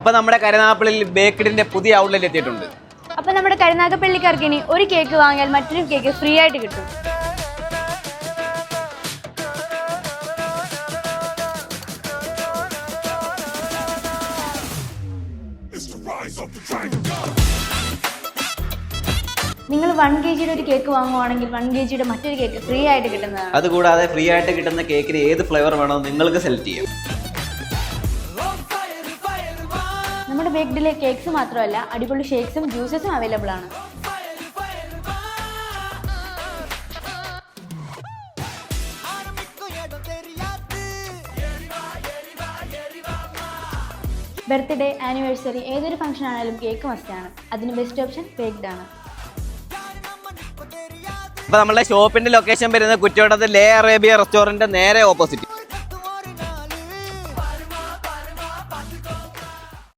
അപ്പോൾ നമ്മുടെ കരുനാഗപ്പള്ളിയിൽ ബേക്കഡിന്റെ പുതിയ ഔട്ട്ലെറ്റ് എത്തിയിട്ടുണ്ട്. അപ്പോൾ നമ്മുടെ കരുനാഗപ്പള്ളിക്കാർക്ക് ഇനി ഒരു കേക്ക് വാങ്ങിയാൽ മറ്റൊരു കേക്ക് ഫ്രീ ആയിട്ട് കിട്ടും. നിങ്ങൾ 1 kg ഒരു കേക്ക് വാങ്ങുവാണെങ്കിൽ 1 kg മറ്റൊരു കേക്ക് ഫ്രീ ആയിട്ട് കിട്ടുന്നതാണ്. അതുകൂടാതെ ഫ്രീ ആയിട്ട് കിട്ടുന്ന കേക്കിന് ഏത് ഫ്ലേവർ വേണോ നിങ്ങൾക്ക് സെലക്ട് ചെയ്യാം. നമ്മുടെ ബേക്കഡിലെ കേക്ക്സ് മാത്രമല്ല അടിപൊളി ഷേക്സും ജ്യൂസസും അവൈലബിൾ ആണ്. ബർത്ത്ഡേ, ആനിവേഴ്സറി ഏതൊരു ഫംഗ്ഷൻ ആണെങ്കിലും കേക്ക് മസ്റ്റാണ്. അതിന് ബെസ്റ്റ് ഓപ്ഷൻ ബേക്ക്ഡ് ആണ്. അപ്പോൾ നമ്മുടെ ഷോപ്പിന്റെ ലൊക്കേഷൻ വരുന്നത് കുറ്റിയോടത്ത് ലേ അറേബ്യ റെസ്റ്റോറന്റ് നേരെ ഓപ്പോസിറ്റ്.